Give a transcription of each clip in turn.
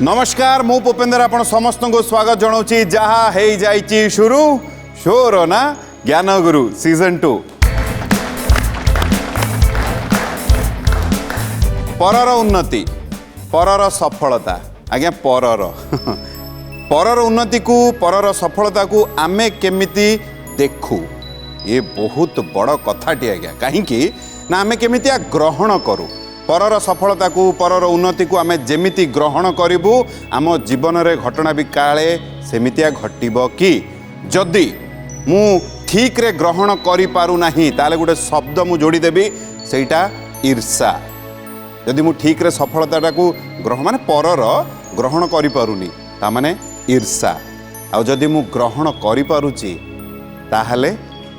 नमस्कार मु भूपेंद्र आपण समस्त को स्वागत जनाऊँ जहा है जाइची शुरू शोर ना ज्ञान गुरु सीजन 2 परर उन्नति परर सफलता आज्ञा परर उन्नति को परर सफलता को आमे केमिति देखू ये बहुत बड़ कथाटी आज्ञा कहीं ना आमे केमिति ग्रहण करू परर सफलता को परर उन्नति को आमे जेमिति ग्रहण करिबु आम जीवन रे घटना भी काले सेमितिया घटिबो कि जदि मु ठीक रे ग्रहण करि पारु नाही ताले गोटे शब्द मु जोड़ी देबी सेटा ईर्षा जदि मु ठीक रे सफलता को ग्रहण माने परर ग्रहण करि पारुनी ता माने ईर्षा आ जदि मु ग्रहण करि पारुची ताहले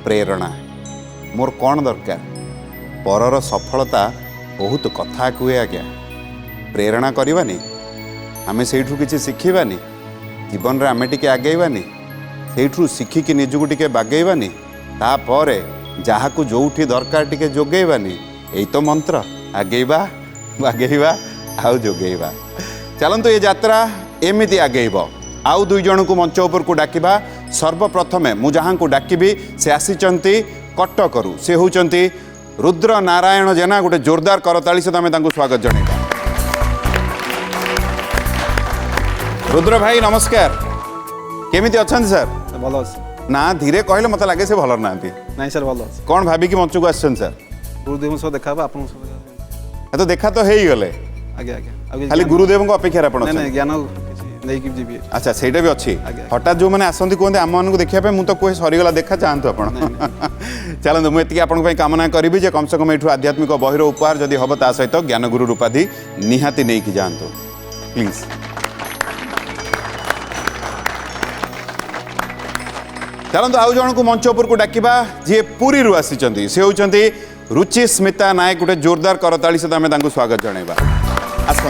प्रेरणा मोर कोन दरकार परर सफलता बहुत कथा कुए आज्ञा प्रेरणा करवानी आमे सेठू किछि शिखिबानी जीवन रे आमे टिके आगेबानी सेठू शिखिकी निजको टिके बागेबानी तापरे जहाकू जोठी दरकार टिके जोगेबानी एई तो मंत्र आगेबा बागेबा आउ जोगेबा चलंतु ये यात्रा एमिति आगेबो आउ दुई जन को मंच ऊपर को डाकिबा सर्वप्रथमे मु जहां को डाकिबी से आसीचंती कटकरू से होचंती रुद्र नारायण जेना गोटे जोरदार करताली से आम स्वागत जनेगा रुद्र भाई नमस्कार केमिति अछन सर भल अच्छे ना धीरे कहले मत लगे से भल ना नहीं सर भल अच्छे कौन भाविकी मंच को आसन सर गुरुदेव सह देखा आप तो देखा तो है ही गले आगे आगे खाली गुरुदेव को अपेक्षा आपण नहीं ज्ञान नहीं जीवी अच्छा सेटा भी अच्छी हठात जो मैंने आसती कहते आम मानक देखा मुझे कहे सरीगला देखा चाहतु आप चलते मुझे आपंपाई कामना करी जे कम से कम यू आध्यात्मिक बहिर उपहार जदि हम ता सहित ज्ञान गुरु उपाधि निहाती नहीं कि जातु प्लीज चलते आउ जन को मंच उपर को डाकिबा जी पुरी रु आसी से होती रुचि स्मिता नायक गोटे जोरदार करताली सहित आम स्वागत जनइबा आसतु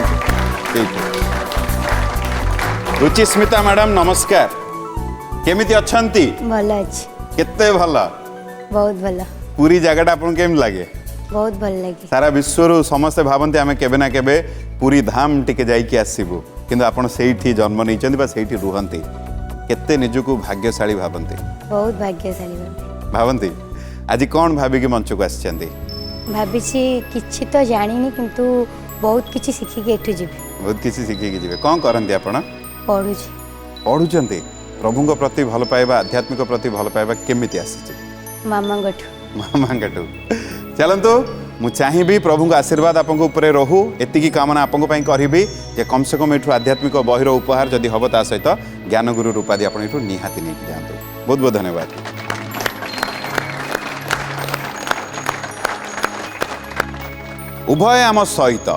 रुचि स्मिता मैडम नमस्कार केमिति अछंती भल अछि केते भला बहुत भला पूरी जगह आपन केम लागे बहुत भल लागे सारा विश्व रु समस्त भावंती आमे केबे ना केबे पूरी धाम टिके जाई कि आसीबु किंतु आपन सेठी जन्म नै चंदी बा सेठी रुहंती केते निजको भाग्यशाली भावंती बहुत भाग्यशाली भावंती आज कोन भाबी के मंच को आछंती भाबिछि किछि तो जानिनी किंतु बहुत किछि सिखि के एठु जिबे बहुत किछि सिखि के जिबे कोन करंती आपन पढुछि पढुचंती प्रभुଙ୍କ प्रति भल पाइबा आध्यात्मिक प्रति भल पाइबा केमिति आसीछि मामा गठु चलतु मु चाहिए प्रभु आशीर्वाद आपन ऊपर रहू एतिकी कामना आपन पई करिबी जे कम से कम एठु आध्यात्मिक बहिर उपहार जदि हब ता सहित ज्ञान गुरु उपाधि आपन एठु निहाती नहीं जातु बहुत बहुत धन्यवाद उभय आम सहित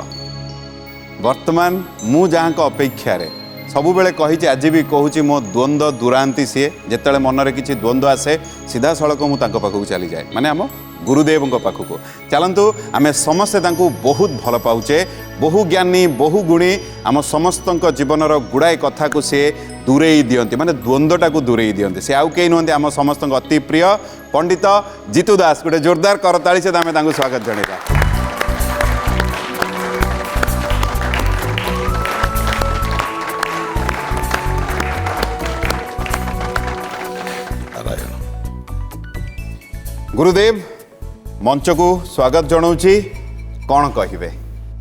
वर्तमान मु जहाँ अपेक्षा रे सबु बेले कही आज भी कहूँ मो द्वंद्व दुरांती सी जिते मन में किसी द्वंद्व आसे सीधा सड़क मुझे पाखक चली जाए माने आम गुरुदेव पाखक चलतु आम समस्ते बहुत भल पाचे बहु ज्ञानी बहु गुणी आम समस्त जीवन गुड़ाए कथा को सी दूरे दियंती माने द्वंद्वटा को दूरे दियंती से आउ कई नुहति आम समस्त अति प्रिय पंडित जीतू दास गोटे जोरदार करताली से आम स्वागत जनइबा गुरुदेव मंच को स्वागत जनाऊँगी कौन कहिबे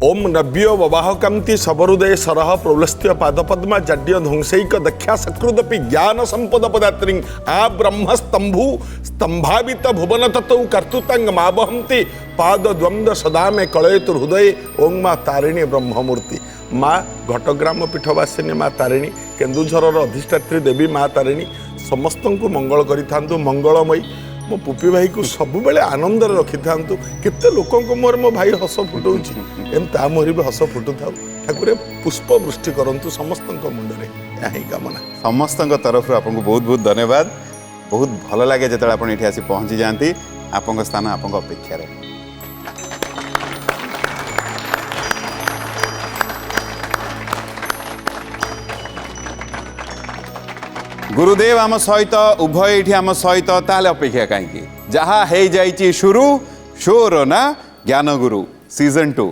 ओम नव्यो ववाहकांति सबरुदय सरह प्रौलस्त्य पादपद्मा जाड्य ध्वंसैक दक्षा सकृदपि ज्ञान संपद पदात्रिं आ ब्रह्म स्तंभु स्तंभावित भुवन तत्व कर्तुतांग मावहंति पाद द्वंद्व सदा में कलयतु हृदय ओं माँ तारिणी ब्रह्ममूर्ति माँ घटग्राम पीठवासिनी माँ तारिणी केन्दुझर अधिष्ठात्री देवी माँ तारिणी समस्त को मंगल करि मंगलमयी मो पुपी भाई को सब बेले आनंद रखी था केते लोकों मोर मो भाई हस फुटाऊँगी एम मोहर भी हस फुटु था ठाकुर पुष्प वृष्टि करंतु समस्त मुंडे यही कामना समस्त तरफ आपको बहुत बहुत धन्यवाद बहुत भल लगे जो आप आसी पहुँची जाती आप स्थान आप अपेक्षा गुरुदेव आम सहित उभय ये आम सहित ताले अपेक्षा कहीं जहाँ है जाइए शुरू शोर ना ज्ञान गुरु सीजन 2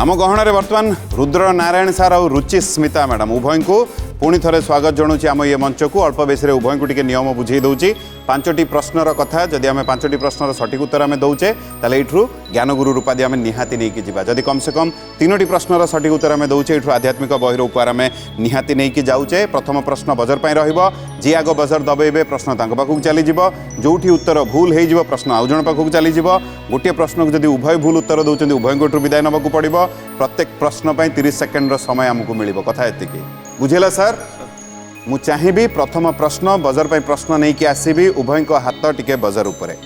आम गहणार बर्तमान रुद्र नारायण सार और रुचि स्मिता मैडम उभय को पुणी थे स्वागत जनाऊँ आम ये मंच को अल्प बेस उभय को टी नियम बुझे दूसरी 5टी प्रश्नर कथा जदि आम 5टी प्रश्नर सठिक उत्तर आम दौचे ताले यू ज्ञानगुरु रूपादी आम निहाती नहीं जावा जदि कम से कम 3टी प्रश्नर सठिक उत्तर आम दौचे यू आध्यात्मिक बहिर उपहार आम निहाती नहीं जाऊे प्रथम प्रश्न बजर पर जी आग बजर दबेबे प्रश्न पाखक चलीज जो उत्तर भूल हो प्रश्न आउ जन पाखक चलीज गोटे प्रश्न को जब उभय भूल उत्तर दौरान उभय को विदाय नाक पड़ो प्रत्येक प्रश्न 30 सेकेंड समय आमको मिल कथा एति बुझेला सर मु चाहिए प्रथम प्रश्न बजर पर प्रश्न नहीं कि आसबि उभय को हाथ टिके बजर उपरे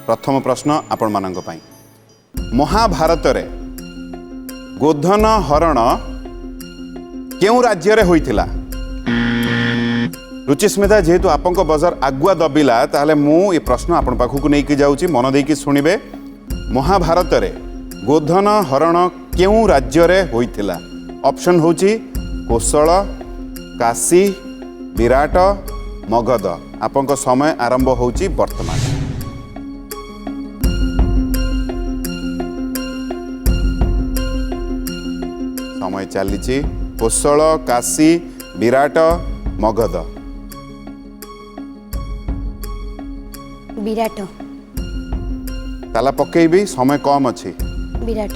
प्रथम प्रश्न आपण मानक पई महाभारत रे गोधन हरण केउ राज्य रे होइथिला रुचिस्मिता जेहेतु आपंक बजर आगुआ दबिला ताहले मु ये प्रश्न आपण पाखु नहीं कि जाउची मन देकी सुनिबे महाभारत रे गोधन हरण केउ राज्य रे होइथिला ऑप्शन होची कोशल काशी विराट मगध आपंक समय आरंभ होची वर्तमान समय चली कोशल काशी विराट मगध विराट ताला पकेबी समय कम अच्छी विराट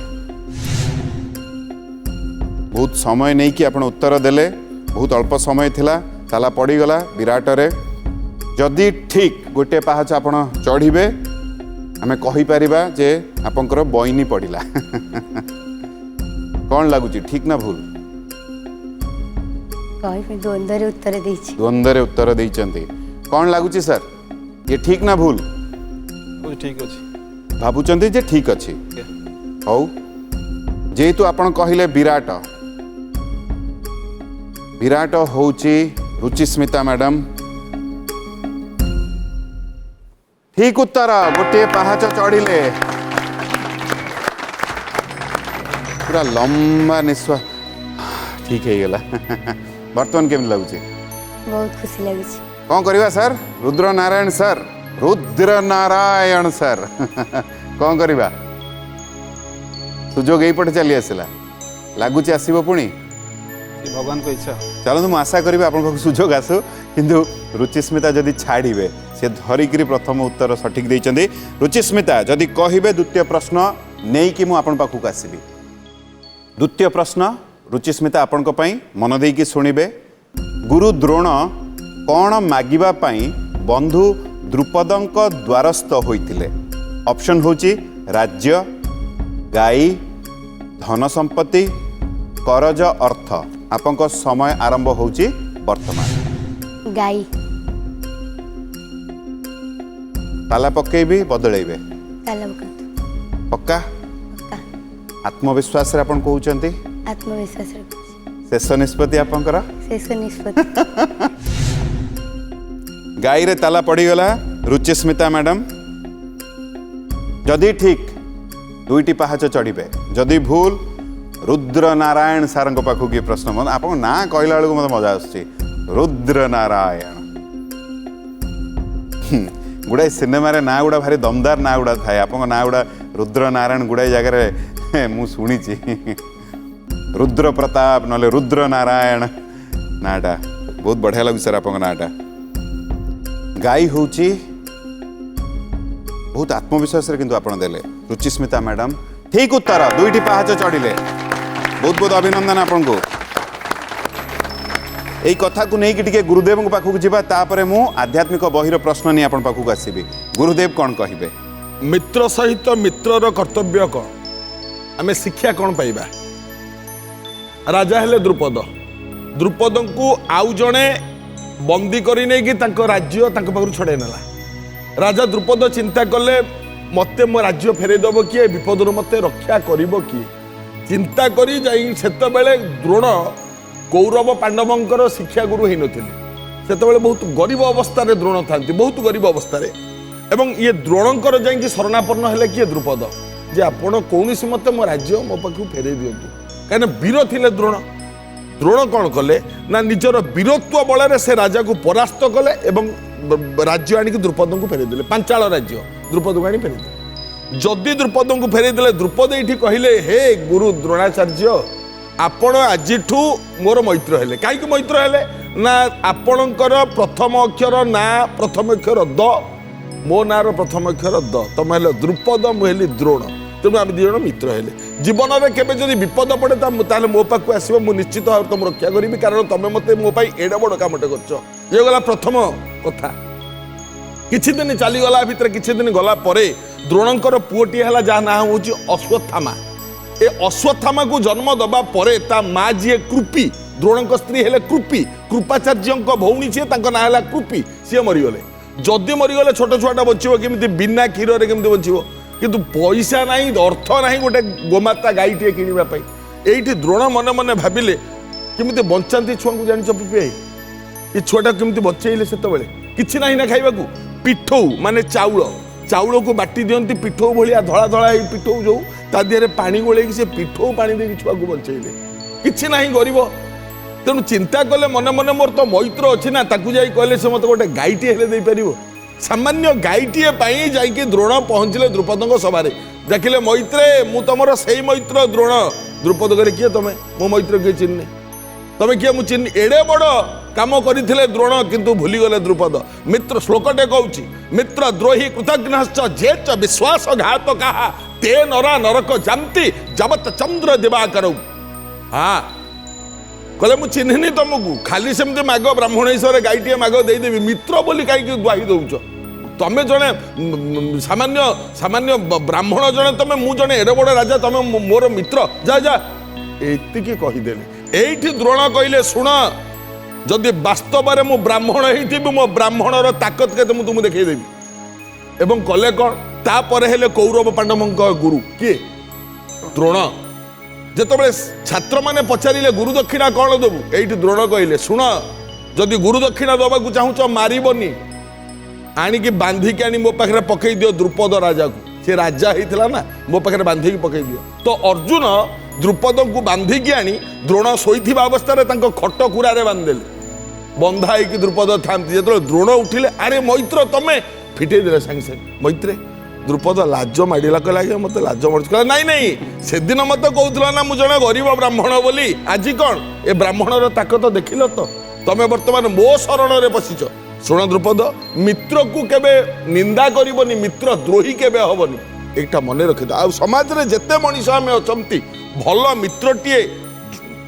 बहुत समय नहीं कि आपण उत्तर देले बहुत अल्प समय थिला ताला पड़ीगला विराट रे जदि ठीक गोटे पाहाच आपण चढ़ीबे आमे कहि परिबा जे आपनकर बइनी पड़िला कौन लगुची ठीक ना भूल कहि द्वंद्व उत्तर देछि द्वंद्व रे उत्तर देइचंती कौन लगुची सर ये ठीक ना भूल ठीक अच्छे भाबुचंती जे ठीक अच्छी हौ जेहेतु आपण कहिले विराट विराट होची रुचिस्मिता मैडम ठीक उत्तर गोटे पहाच चढ़िले पूरा लंबा निश्वास ठीक है गला बर्तमान केम लगुचे बहुत खुशी लगी कौन करवा सर रुद्र नारायण सर कौन करवा सुजोग यही पटे चली आसला लगुच आसब पुणी भगवान को इच्छा चलो मुझे आशा करी आप सुजोग आसू किंतु रुचिस्मिता जदि छाड़े से धरिकी प्रथम उत्तर सठिक देइचंदी रुचिस्मिता जदि कहिबे द्वितीय प्रश्न नहीं कि मुझे पाखक आसबि द्वितीय प्रश्न रुचिस्मिता आपण मन देकी शुणिबे गुरु द्रोण कौन मागिबा पई बंधु द्रुपदंक द्वारस्थ होइतिले ऑप्शन होची राज्य गाई धन संपत्ति करज अर्थ आपंक समय आरंभ होची वर्तमान गाई ताला पकेबी बदलेबे ताला पकातु पक्का पक्का आत्मविश्वास रे आपण कहउचंती आत्मविश्वास शेष निष्पत्ति आपंकर शेष निष्पत्ति गाई रे ताला पड़ीगला रुचिस्मिता मैडम जदि ठीक दुईटी पहाच चढ़े जदि भूल रुद्र नारायण सार पाखु किए प्रश्न मन आप ना कहला बेलू मत मजा आसुची रुद्र नारायण गुड़ाए सिनेमा रे ना गुड़ा भारी दमदार ना गुड़ा थाए आप ना गुड़ा रुद्र नारायण गुड़ाए जगह मु शुणी रुद्र प्रताप ना रुद्र नारायण नाटा बहुत बढ़िया लगे सर आप नाटा गाई होची बहुत आत्मविश्वास रे किंतु आपण देले रुचिस्मिता मैडम ठीक उत्तर दुईटी पहाच चढ़िले बहुत बहुत अभिनंदन आपन को एई कथा को नहीं कि टिके गुरुदेव पाखक जीवा तापरे मु आध्यात्मिक बहिर प्रश्न नहीं आपन पाखक आसीबी गुरुदेव कौन कहिबे मित्र सहित मित्रर कर्तव्य कौन आमे शिक्षा कौन पाइबा राजा हेले द्रुपद द्रुपद को आउ जणे बंदी करी नहीं कि तांको राज्य तांको पाखरु छड़े नेला राजा द्रुपद चिंता कले मते मो राज्य फेरेदब किए विपद मते रक्षा करिब किए चिंता करी जाई सेत बेले द्रोण कौरव पांडवंकर शिक्षा गुरु होई नथिले सेत बेले बहुत गरीब अवस्था रे द्रोण थांती बहुत गरीब अवस्था रे एवं ये द्रोणंकर जाई शरणापन्न हेले किए द्रुपद जे आपण कौनसी मते मो राज्य मो पाखु फेरे दियंतु काने वीर थिले द्रोण द्रोण कौन कले ना निजर वीरत्व बल से राजा को परास्त कले एवं राज्य आनिक द्रुपद को फेरे देले पांचाल राज्य द्रुपद को आनी फेरे जदि द्रुपद को फेरई देले द्रुपद ये कहले हे गुरु द्रोणाचार्य आपण आज मोर मैत्र हेले कहीं मैत्र हेले ना आपणकर प्रथम अक्षर ना प्रथम अक्षर द मो नार प्रथम अक्षर द तुम हेले द्रुपद मुझे द्रोण तेणु आम दी जन मित्र हेले जीवन में केवे जदि विपद पड़े ताले मो पाक आसो मुझे निश्चित भाव तुम रक्षा करी कारण तुम मत मो एडे बड़ कामटे कर ये गला प्रथम कथा किछि दिन चलीगला भितर किछि दिन गला परे द्रोणंकर पुओटी है जहाँ ना हूँ अश्वत्थामा ए अश्वत्थामा को जन्म दबा परे ता माँ जी कृपी द्रोणंक स्त्री हेले कृपी कृपाचार्य भौणी सी ना है कृपी सी मरीगले जदि मरीगले छोट छुआटा बचो केमी बिना क्षीर केमी बचो किंतु पैसा ना अर्थ ना गोटे गोमाता गाईटे किणवाई ये द्रोण मन मन भाविले केमी बंचाती छुआ को जान पिपे ये छुआटा केमी बचेले से किसी ना ना खाइबा पिठौ माने चाउल को बाटी दियंती पिठौ भलिया धड़ा धड़ा पिठौ जो ता देहरे पानी गोले से पिठौ पानी दे छुआ को बचेले किसी ना गरीब तेणु चिंता कले मन मन मोर तो मैत्र अच्छी ना ताकू जाई कहले से मत गोटे गाईटी हेले दे परिबो सामान्य गाईटीए पाई जाइए द्रोण पहुँचले द्रुपद सभा देखिले मैत्रे मु तुमर से मैत्र द्रोण द्रुपद करे किए तुम मो मैत्र किए चिन्ह तुम किए मुझे चिन्ह एड़े बड़ काम करते द्रोण किंतु भूलीगले द्रुपद मित्र श्लोकटे कहूँ मित्र द्रोही कृतघ्नश्च जे च विश्वासघात कहा ते नरा नरक जामती जबत चंद्र दिवाकर हाँ कहले मु चिन्हनी तुमको खाली सेमती माग ब्राह्मण हिसाब गाईटे माग देदेवी मित्र बोली कहीं दुआई दौच तमें जड़े सामान्य सामान्य ब्राह्मण जड़े तुम मु जड़े एडे बड़ राजा तुम मोर मित्र जा जा एतिकी कहीदेले एठी द्रोण कहले शुण जदि वास्तव में मु ब्राह्मण होती मो ब्राह्मणर ताकत के तुमको देखदेवी एवं कले कौन तापर हेले कौरव पांडवों गुरु किए द्रोण जिते छात्र मैंने पचारे गुरु दक्षिणा कौन देवु ये द्रोण कहले शुण जदि गुरु दक्षिणा दबाक चाहूच मारबनी आणिकी बांधिकी आनी मो पाखे पकई दियो द्रुपद राजा को सी राजा होता ना मो पाखे बांधिकी पकई दियो तो अर्जुन द्रुपद को बांधिकी आनी द्रोण शोईथिबा अवस्था खट कुरारे बांधिदेले बंधा होगी द्रुपद था जो द्रोण उठिले अरे मैत्र तमें फिटे देले सागे सागे मैत्रे द्रुपद लाज माड़ा कहला मत लाज मार नाई नाई से दिन मत कहूल ना मुझे गरीब ब्राह्मण बोली आज कौन ए ब्राह्मणर ताकत देखिल तो तमें बर्तमान मो शरण में पशिच शुण द्रुपद मित्र को केबे निंदा करबनी मित्र द्रोही केबे हबनी एक मन रखि आ समाज रे जेते मनीष आम अच्छा भल मित्रटीए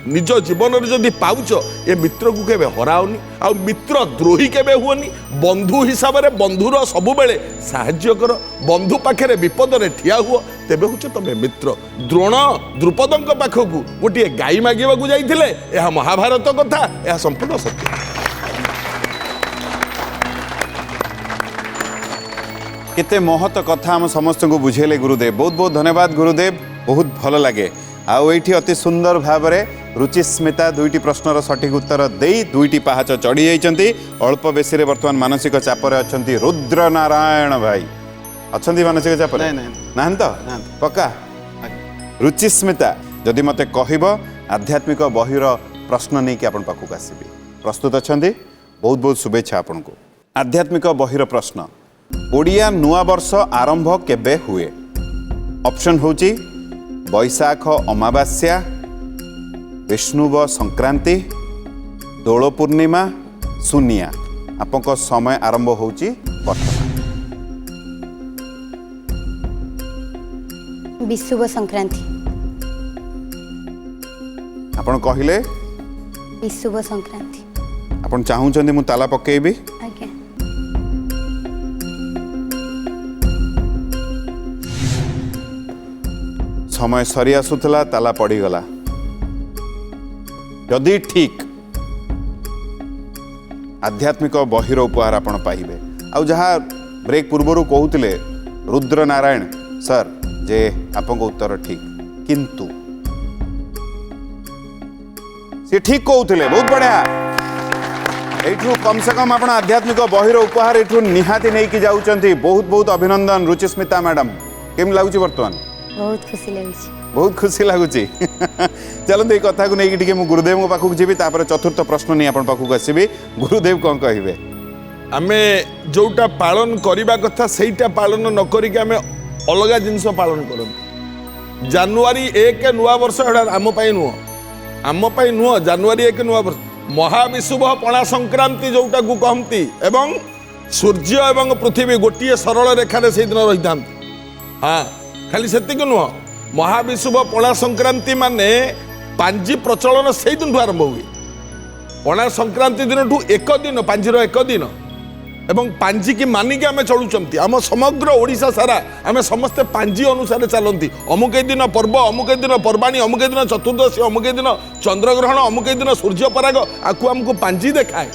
निज जीवन में जदि पाउच ए मित्र को केबे हराओनी आ मित्र द्रोही केबे हुअनी बंधु हिसाब से बंधुर सबु बेले साहाय्य कर बंधु पाखे विपद रे ठिया हुआ तेबे होछ तमे मित्र द्रोण द्रुपदंक पाखकू गोटे गाई मागिबा को जाइथिले यह महाभारत कथा यह संपूर्ण सत्य केते महत कथा हम समस्त को बुझेले गुरुदेव बहुत बहुत धन्यवाद गुरुदेव बहुत भल लगे आउ एठी अति सुंदर भाव में रुचिस्मिता दुईटी प्रश्नर सठिक उत्तर दे दुईटी पहाच चढ़ी जाइछंती अल्प बेसी रे वर्तमान मानसिक चापर अछंती रुद्र नारायण भाई अछंती मानसिक चापर नाहन तो पक्का रुचिस्मिता जदि मते कहब आध्यात्मिक बहिर प्रश्न नहीं कि आपण पाखक आसीबी प्रस्तुत अछंती बहुत बहुत शुभेच्छा आपनको आध्यात्मिक बहिर प्रश्न ओडिया नुआ वर्ष आरंभ केबे हुए ऑप्शन होची बैशाख अमावास्या विष्णुव संक्रांति दोल पूर्णिमा सुनिया आपक समय आरंभ होची विषुव संक्रांति आपण कहिले विषुव संक्रांति आपण चाहूचंदी मु ताला पकेबी आज्ञा समय सरी आसुला ताला पड़गला जदि ठीक आध्यात्मिक बहिर उपहार आपण पाइबे आउ जहाँ ब्रेक पूर्वर कहते रुद्र नारायण सर जे आपको उत्तर ठीक किंतु सी ठीक कहते बहुत बढ़िया एठू कम से कम आप आध्यात्मिक बहिर उपहार एठू निहाती नहीं कि जाउचंती बहुत बहुत अभिनंदन रुचिस्मिता मैडम केम लागुची वर्तमान बहुत खुशी लगुच बहुत खुशी लगुच चलते कथा को लेकिन मुझे गुरुदेव पाखक जी चतुर्थ प्रश्न नहीं आपन पाखक आसबि गुरुदेव कौन कहे आमे जोटा पालन करने कथा सेटा पालन न करिक आमे अलग जिनस पालन करते जानुआरी 1 नुआ वर्ष आम नुह नुह जानुआरी 1 नुआ वर्ष महाविषुव पणा संक्रांति जोटा को कहती एवं सूर्य एवं पृथ्वी गोटे सरल रेखार से दिन रही था। हाँ खाली से नुह महाविषुव पणा संक्रांति माने पांजी प्रचलन से दिन आरंभ हुए पणा संक्रांति दिन एक दिन पांजीर एक दिन एवं पांजी की मानिकी आम चलुंट आम समग्र ओडिशा सारा आम समस्ते पांजी अनुसार चलती अमुक दिन पर्व अमुक दिन पर्वाणी अमुक दिन चतुर्दशी अमुक दिन चंद्रग्रहण अमुक दिन सूर्य पराग आपको आमको पांजी देखाए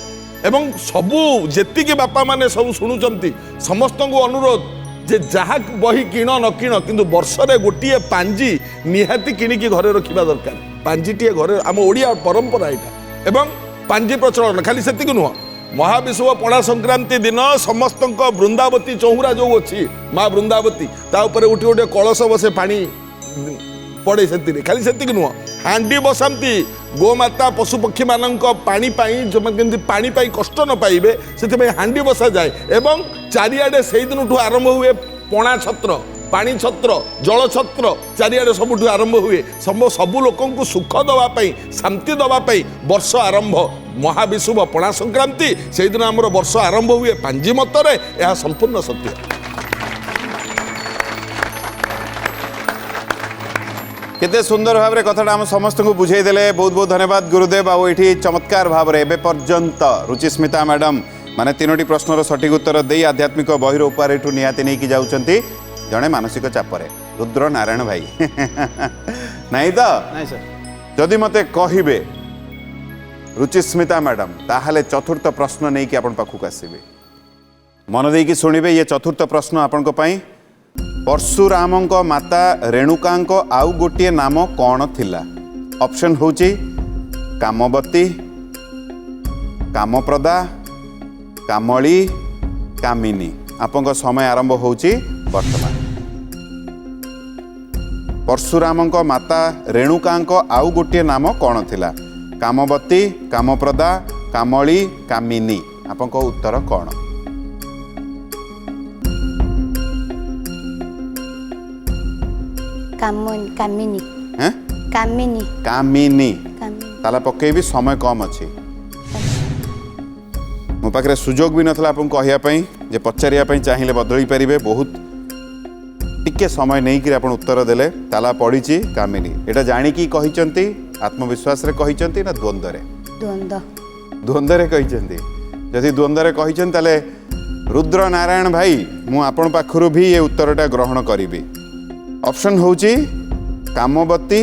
एवं सबू जेतिकी बापा माने सब शुणुंट समस्त को अनुरोध जे जहा बही किण न किण किंतु वर्षरे गोटे पांजी निहाती किणिकी घरे रखा दरकार पांजीटे घरे आम ओडिया परंपरा यहाँ एवं पांजी प्रचलन खाली से नुह महाविषुव पणा संक्रांति दिन समस्त वृंदावती चौरा जो अच्छी माँ वृंदावती गोटे गोटे कलश बसे पानी पड़े से खाली से नुह हांडी बसाती गोमाता पशुपक्षी मान पानी जो पानी कष्ट न पाइबे से हांडी बसा जाए एवं चारिआडे से दिन आरंभ हुए पणा छत्र पानी छत्र जल छत्र चारिआडे सबुठ आरंभ हुए सबू लोक सुख दवाई शांति दवाई वर्ष आरंभ महाविषुव पणा संक्रांति से दिन आमर वर्ष आरंभ हुए पांजी मतरे यह संपूर्ण सत्य। केते सुंदर भाव कथाटा आम समस्त को बुझेदेले बहुत बहुत धन्यवाद गुरुदेव आठी चमत्कार भाव में एवं पर्यंत रुचिस्मिता मैडम माने 3टी प्रश्नर सठिक उत्तर दे आध्यात्मिक बहिर उपार एठू निहाती नहीं जाउछंती जड़े मानसिक चापरे रुद्र नारायण भाई नहीं तो नहीं सर जदि मते कहिबे रुचिस्मिता मैडम ताहले चतुर्थ प्रश्न नहीं कि आपण पाखु आसीबे मन देकी सुनिबे ये चतुर्थ प्रश्न आपण को पई परशुराम माता रेणुका आउ गोटे नाम कौन थिला ऑप्शन होची कामवती कामप्रदा कामली कामिनी आपन समय आरंभ होची वर्तमान परशुराम माता रेणुका आउ गोटे नाम कौन थिला कामवती कामप्रदा कामली कामिनी आपन उत्तर कौन कामिनी हैं कामिनी कामिनी कामिनी ताला पकेबी समय कम अच्छी मो पाखे सुजोग भी नाला आपको कहवाई जे पचारिया चाहिए बदल पारे बहुत टिके समय नहीं कि आप उत्तर देले ताला पड़ी कामिनी एटा जाणिकी कहते आत्मविश्वास रे कहते ना द्वंद्व द्वंद्व रे कहते जदि द्वंद्व रे कहते रुद्र नारायण भाई मु आपण पाखरु भी ये उत्तरटा ग्रहण करी ऑप्शन होची कामवती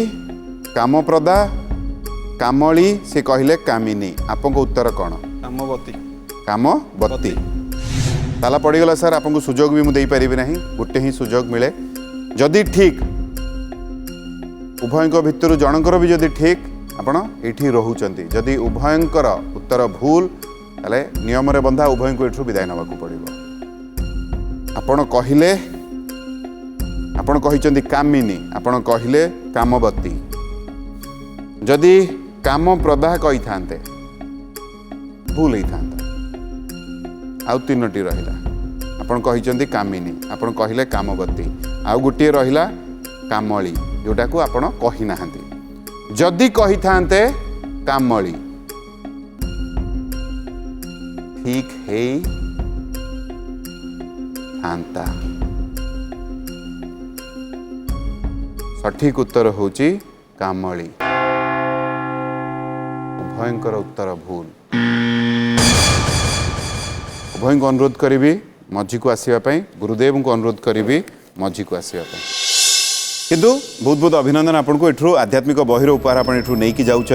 कामप्रदा कामली से कहले कामिनी आपको उत्तर कौन कामवती कामवती ताला पड़गला सर आपको सुजोग भी मुझे पारि ना गोटे ही सुजोग मिले जदि ठीक उभयंक भितर जनकर भी जदि ठीक आपण एठी रहउचंती जदि उभयंकर उत्तर भूल ताले नियम रे बंधा उभयंक एठू विदाय नबाकू पड़िबो आपण कहिले आपण कहिचंती कामिनी आपण कहिले कामवती जदि काम प्रदा कही थांते भूल होता आउ 3टी रहिला आपण कहिचंती कामिनी आपण कहिले कामवती आउ गोटे रहिला कामली जोटा को आपण कहि नाहंती जदि कही थांते कामली ठीक है थांता सठिक उत्तर होची कामली उभयंकर उत्तर भूल उभय को अनुरोध करी मझी को आसवाई गुरुदेव को अनुरोध करी मझी को आसवाई किंतु बहुत बहुत अभिनंदन आपको एठू आध्यात्मिक बहिर उपहार आप एठू नहीं जाऊँच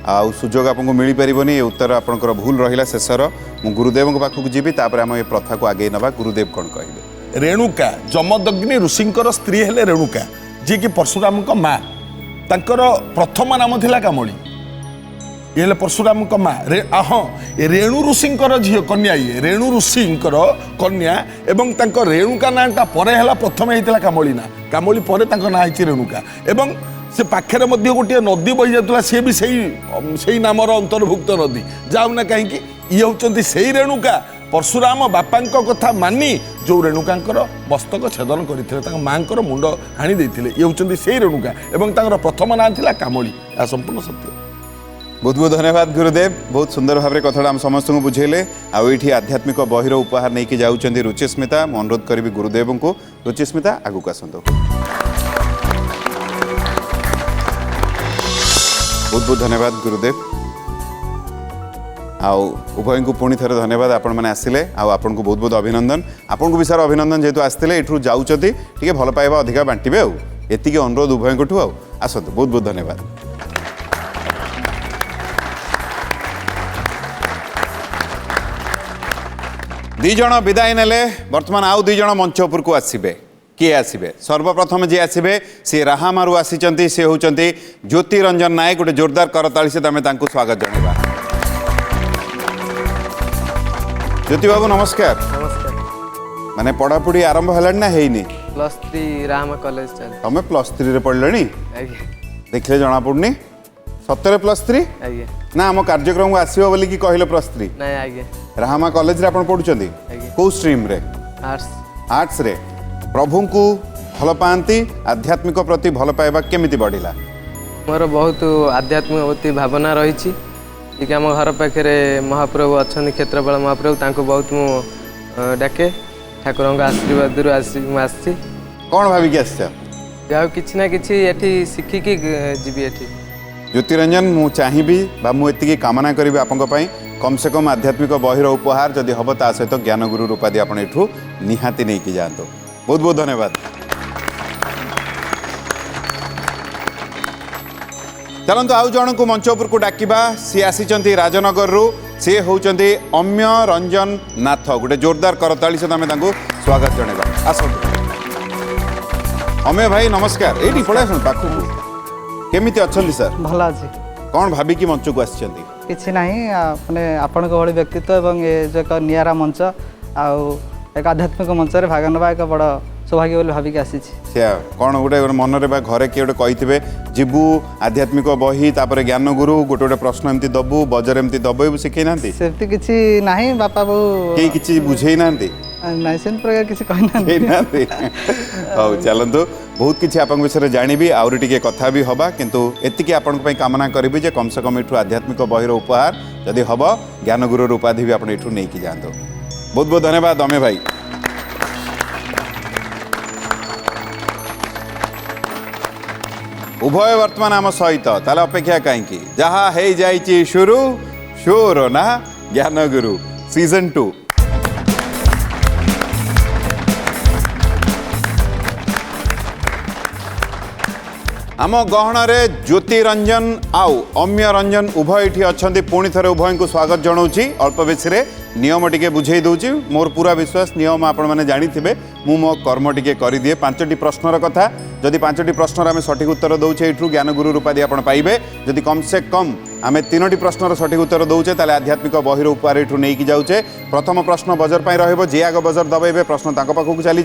आउ सुजोग आपको मिल पारनि ये उत्तर आपंकर भूल रहा शेषर मु गुरुदेव पाखक जी तापर आम ये प्रथा को आगे नवा गुरुदेव कौन कहले रेणुका जमदग्नि ऋषिंकर स्त्री हेले रेणुका जी कि परशुराम माँ तांकर प्रथम नाम थिला कामली ये परशुराम माँ हाँ रेणु ऋषिंकर झील कन्या ये रेणु ऋषिंकर कन्या एवं तांकर रेणुका नाटा पर है प्रथम होता कामली ना कामली पर ना रेणुका एवं से पाखे गोटे नदी बही जाता सी भी से नामर अंतर्भुक्त नदी जाऊना कहीं ये हूँ से रेणुका परशुराम बापांक कथा मानी जो रेणुकांकर मस्तक छेदन करते मांकर मुंड हाणी देते ये होंगे से रेणुका एवं तांकर प्रथम नाम थिला कामली यह संपूर्ण सत्य। बहुत बहुत धन्यवाद गुरुदेव बहुत सुंदर भाव में कथा आम समस्त को बुझेले आईटी आध्यात्मिक बहिर उपहार नहीं जाऊँच रुचिस्मिता मु अनुरोध करी गुरुदेव को रुचिस्मिता आगू आसतु। बहुत बहुत धन्यवाद गुरुदेव आउ उभय को पुणी थे धन्यवाद आपण मैंने आसिले आपन को बहुत बहुत अभिनंदन आपन को भी सारा अभिनंदन जेहेतु आसते एठू जाऊँगी टे भल पाइबा अधिका बांटे आउ एति अनुरोध उभय को आसतु बहुत बहुत धन्यवाद। दी जण विदाय नेले वर्तमान आउ दी जण मंच उपर को आसबे किए आसबे सर्वप्रथम जी आसबे सी राहामारू आसी सी होउचंती ज्योति रंजन नायक गोटे जोरदार करताली से आम स्वागत जनवा। ज्योति बाबू नमस्कार। नमस्कार। माने पढ़ापढ़ी आरंभ है ना है +3 रामा कॉलेज चल तुम +3 रे पढ़ले देखले जना पड़नी सतरे +3 आगे ना आम कार्यक्रम को आसो बोली कि कहले +3 नहीं आगे राहामा कॉलेज रे आपण पढुचंदी को स्ट्रीम रे आर्ट्स रे प्रभु को भल पाती आध्यात्मिक प्रति भल पाइबा केमिति बढ़िला मोर बहुत आध्यात्मिक प्रति भावना रही कि आम घर पाखे महाप्रभु अच्छा क्षेत्रपाल महाप्रभु तांको बहुत मु डाके ठाकुर आशीर्वाद आसी कौन भाविकी आस किसी ना कि शिखिकी जीवी एठी ज्योतिरंजन मु चाहिए बा मु एतिकी कामना करी आपण कम से कम आध्यात्मिक बहिर उपहार जदि हम ता सहित ज्ञान गुरु उपाधि आपण एठू निहाती नहीं कि जातु बहुत बहुत धन्यवाद। चलतु आउ जन को मंच उपर को डाकिबा सी आसी राजनगर रु सी होउचंती अम्य रंजन नाथ गोटे जोरदार करताली से आम स्वागत जनवा आसतु। अम्य भाई नमस्कार ये पड़ा पाखु केमिति अछंती सर भल अच्छी कौन भाविकी मंच को आसिचंती किसी ना मैंने आपण भली व्यक्तित्व एवं ये जो एक निरा मंच आउ एक आध्यात्मिक मंच में भाग ना एक बड़ सौभाग्य बोली भाविक आसी कौन गोटे मन में घरे किए गोटे कही जीवु आध्यात्मिक बही तापर ज्ञान गुरु गोटे गोटे प्रश्न एमती दबु बजर एमती दबु शिखई ना सेमती किसी ना बापा बो कई किसी बुझे ना ना से प्रकार किसी कहना हौ चलतु बहुत किसी आप विषय जानी आउरी टिके कथा भी हवा किंतु एतिकी आपण कामना करी जे कम से कम एठू आध्यात्मिक बहिर उपहार जदि हम ज्ञान गुरु उपाधि भी आप एठू नहीं जातु बहुत बहुत धन्यवाद अमे भाई। उभय वर्तमान आम सहित ताले अपेक्षा कहीं जहाँ है जाइए शुरू शोर ना ज्ञान गुरु सीजन 2 आम गहन ज्योति रंजन आउ अम्य रंजन उभय ये अच्छा पुणी थे उभय को स्वागत जनाऊँगी अल्प बेसी नियम टिके बुझे दूची मोर पूरा विश्वास नियम आपण मैंने जानी थे मु मो कर्म टिके कर दिए 5टी प्रश्नर कथा जदि 5टी प्रश्नर आम सठिक उत्तर दौचे ये ज्ञान गुरु उपाधि आप पाइबे जदि कम से कम आम 3टी प्रश्नर सठिक उत्तर दौचे ताले आध्यात्मिक बहिर उपहार एठू नहीं जाऊे। प्रथम प्रश्न बजर पर रही आग बजर दबाइबे प्रश्न पाखक चली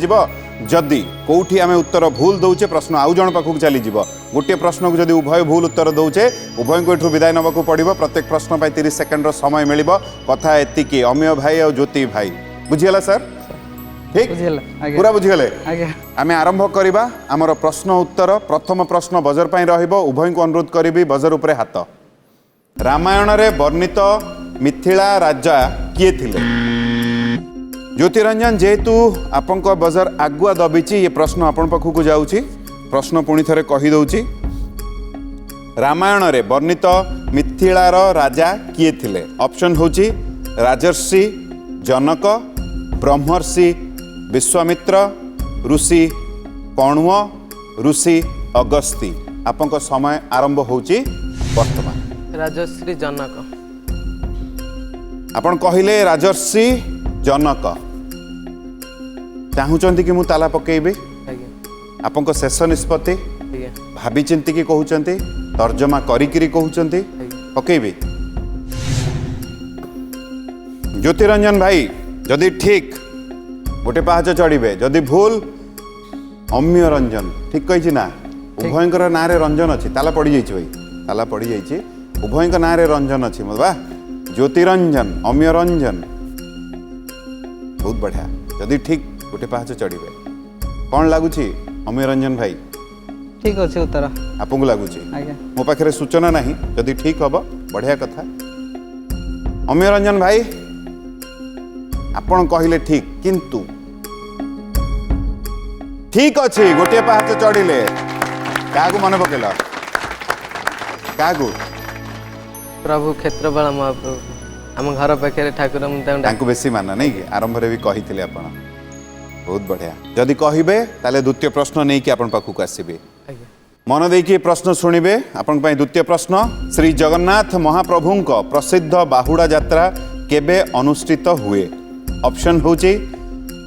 जदि कौटी आम उत्तर भूल दौचे प्रश्न आउ जन पाखक चली गोटे प्रश्न को जदि उभय भूल उत्तर दौचे उभय को एठू विदाय नवाक पड़ो प्रत्येक प्रश्न 30 सेकेंड समय मिल कथा एतिकी अम्य भाई और ज्योति भाई बुझीगला सर ठीक पूरा बुझीगले आम आरंभ करवा आमर प्रश्न उत्तर प्रथम प्रश्न बजर पर रहिबो उभय को अनुरोध करी बजर उपरे हाथ रामायण रे वर्णित मिथिला राजा किए थिले ज्योतिरंजन जेहेतु आपंक बजर आगुआ दबिची ये प्रश्न आपण पाखक जाऊँगी प्रश्न पुणी थे कहीदे रामायण रे वर्णित मिथिलार राजा किए थिले ऑप्शन होची राजर्षि जनक ब्रह्मर्षि विश्वामित्र ऋषि कण्व ऋषि अगस्ती आपंक समय आरंभ होची वर्तमान राजश्री जनक आपण कहिले राजर्षि जनक चाहूचंती कि मु ताला पकेइबे आपंक शेष निष्पत्ति भाभी चिंती की कहउचंती तर्जमा करिकिरी कहउचंती पकेइबे ज्योतिरंजन भाई जदि ठीक गोटे पाहाच चढ़े जदि भूल अम्य रंजन ठीक कही ना उभयंकर ना रे रंजन अच्छी ताला पड़ जाइए भाई ताला पड़ जाइए उभयंकर ना रे रंजन अच्छी मतलब ज्योतिरंजन अम्य रंजन बहुत बढ़िया जदि ठीक गोटे पाहाच चढ़े कौन लगुच अमीय रंजन भाई ठीक अच्छे उत्तर आपको लगुच आज्ञा मो पाखे सूचना नहीं जदि ठीक हम बढ़िया कथा अमीय रंजन भाई आपण कहले ठीक किंतु ठीक अच्छे गोटे पाहाच चढ़िले क्या मन पकेल क्या प्रभु क्षेत्रपाल महाप्रभु आम घर पाखे ठाकुर तांको बेसी मान नहीं कि आरंभ भी कही आपण बहुत बढ़िया जदि कहबे ताले द्वितीय प्रश्न नहीं कि आपण पाखु आसीबे मन देकी प्रश्न शुणिबे आपण पई द्वितीय प्रश्न श्री जगन्नाथ महाप्रभुंक प्रसिद्ध बाहुड़ा यात्रा केबे अनुष्ठित हुए ऑप्शन होची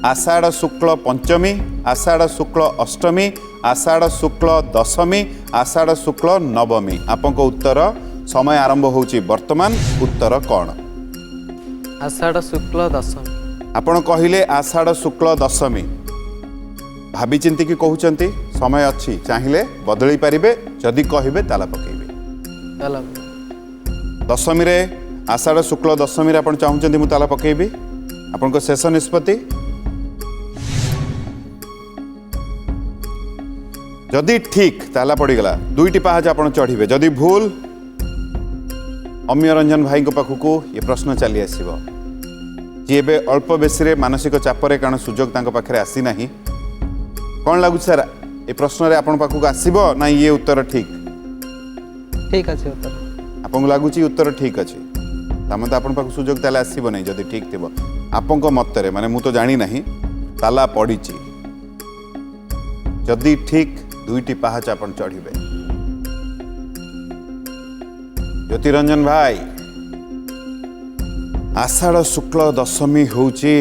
आषाढ़ शुक्ल पंचमी आषाढ़ शुक्ल अष्टमी आषाढ़ शुक्ल दशमी आषाढ़ शुक्ल नवमी आपको उत्तर समय आरंभ होची वर्तमान उत्तर कौन आषाढ़ शुक्ल दशमी आपण कहले आषाढ़ शुक्ल दशमी भाभी चिंती की कहउचंती समय अच्छी चाहिए बदली पारिबे जदि कहबे ताला पकेबे दशमी रे आषाढ़ शुक्ल दशमी रे आपण चाहुचंती मु ताला पकेबी आपण को शेष निष्पत्ति जदि ठीक ताला पड़ीगला दुईटी पाहाच आपण चढ़िबे जदि भूल अमीय रंजन भाई पाखक ये प्रश्न चली आसब जी ए अल्प बेसी मानसिक चापर कारण सुजोग पाखे आसी ना कौन लगुच सर ये प्रश्न रे आपण पाखक आसब ना ये उत्तर ठीक ठीक अच्छे उत्तर आपको लगुच उत्तर ठीक अच्छे तमें तो आपण पाखक सुजोग ताले आसब नहीं जदि ठीक थी आपण मतरे माने मु तो जानी नहीं ताला पड़ी जदि ठीक दुईटी पाहाच आपण चढ़िबे ज्योतिरंजन भाई आषाढ़ शुक्ल दशमी होची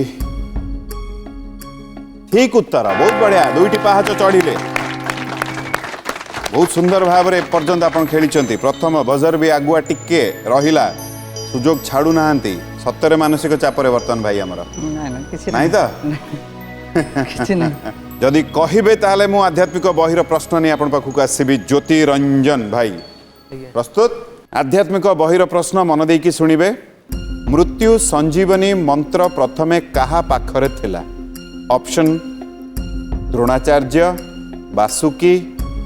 ठीक उत्तर बहुत बढ़िया दुईटी पाहाच चढ़िले बहुत सुंदर भाव में पर्यंत आप खेली प्रथम बजर भी आगुआ टिके रहिला सुजोग छाड़ू ना सत्तरे मानसिक चापरे बर्तमान भाई आमर नहीं तो जदि कहबे ताले मु आध्यात्मिक बहिर प्रश्न नहीं आपण पाखक आसबि ज्योतिरंजन भाई प्रस्तुत आध्यात्मिक बहिर प्रश्न मन देकी शुणिबे मृत्यु संजीवनी मंत्र प्रथमे काहा पाखरे थिला ऑप्शन द्रोणाचार्य वासुकी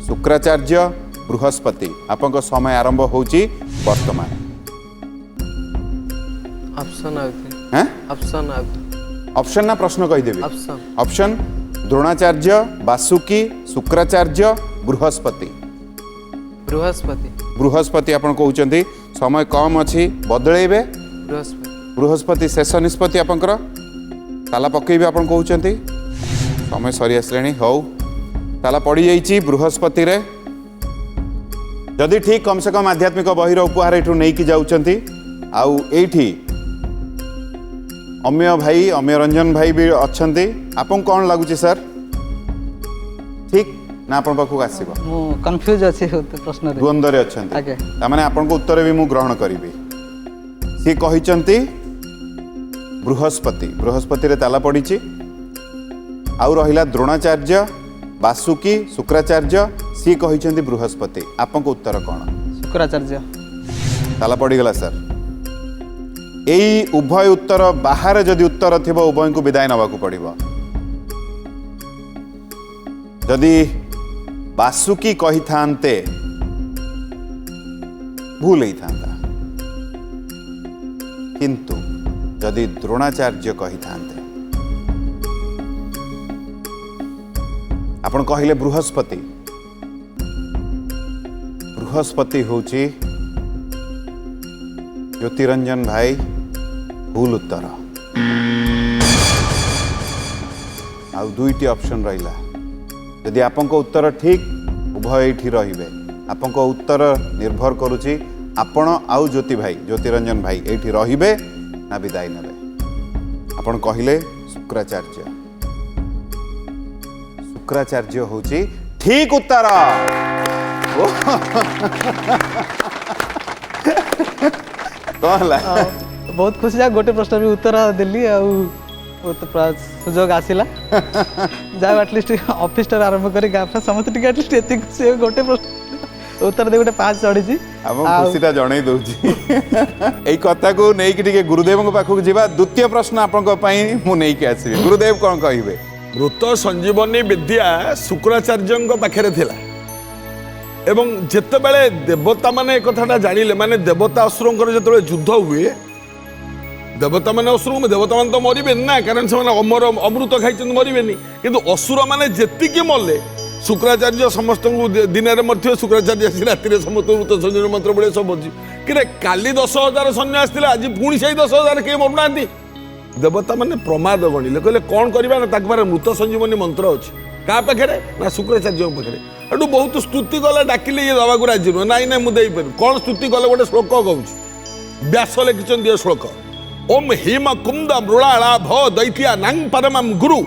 शुक्राचार्य बृहस्पति आपन समय आरंभ होची वर्तमान ऑप्शन हैं ऑप्शन ना प्रश्न कहि देबी ऑप्शन द्रोणाचार्य वासुकी शुक्राचार्य बृहस्पति बृहस्पति आपन कहउचंती समय कम अछि बदलेबे बृहस्पति शेष निष्पत्ति आपनकर ताला पकेबे आपन कहउचंती समय सरी आसलेनी हौ ताला पड़ी जाइछि बृहस्पति रे जदि ठीक कम से कम आध्यात्मिक बहिर उपहार एठू नहीं कि जाउचंती आउ एठी अमीय भाई अमीय रंजन भाई भी अच्छंती आपन कौन लगुची सर ठीक ना आपन पाखक आसीबो मु कंफ्यूज अछि प्रश्न रे द्वंद्व रे अच्छंती आगे ता माने आपन को उत्तर भी मु ग्रहण करिबी सी कहिचंती बृहस्पति बृहस्पति रे ताला पड़ीची आउ रहिला द्रोणाचार्य वासुकी शुक्राचार्य सी कहिचंती बृहस्पति आपन को उत्तर कौन शुक्राचार्य ताला पड़ीगला सर यही उभय उत्तर बाहर जदि उत्तर थी उभय को विदाय नवाक पड़ो जदि वासुकी कही थांते भूल ही था किंतु जदि द्रोणाचार्य कही थांते आपण कहले बृहस्पति बृहस्पति होची ज्योतिरंजन भाई भूल उत्तर आउ दुईटी ऑप्शन रहिला यदि आपंक उत्तर ठीक उभय एठी रहिबे आपंक उत्तर निर्भर करुची आपण आउ ज्योति भाई ज्योतिरंजन भाई एठी रहिबे ना विदाय नेबे आपण कहिले शुक्राचार्य शुक्राचार्य होची ठीक उत्तर बहुत खुशी जा गोटे प्रश्न भी उत्तर दिल्ली सुजोग आसला जा एटलिस्ट ऑफिस आरंभ कर समस्त एटलिस्ट गोटे प्रश्न उत्तर दे गोटे पाँच चढ़ी आप खुशीटा जन दूची यही कथा को नहीं कि गुरुदेव पाखक जावा द्वितीय प्रश्न आपकी आसबि गुरुदेव कौन कहे मृत संजीवनी विद्या शुक्राचार्य पाखे थिला एवं जेतेबेले देवता माने कथाटा जानिले माने देवता असुरंकर जेतेबेले युद्ध हुए देवता माने असुर देवता माने तो मरबे ना कारण से अमर अमृत खाई मरबे किंतु असुर माने जेतिकी मरले शुक्राचार्य समस्त दिन में शुक्राचार्य आसी राति समस्त मृत संजीवनी मंत्र बड़े सब अच्छी कि काली 10,000 सैन्य आसते आज पुणी से 10,000 किए मरुना देवता माने प्रमाद गणिले कहले कौन करवा ना पाखे मृत संजीवनी मंत्र अच्छी क्या पाखे ना शुक्राचार्य पाखे एटू बहुत स्तुति कले डाकिले ये दवा राजी नुह नाई ना मुझे कौन स्तुति कले गोटे श्लोक कहूँ व्यास लिखिं ये श्लोक ओम हिम कुंद मृणाला भ दैत्या नांग परमं गुरु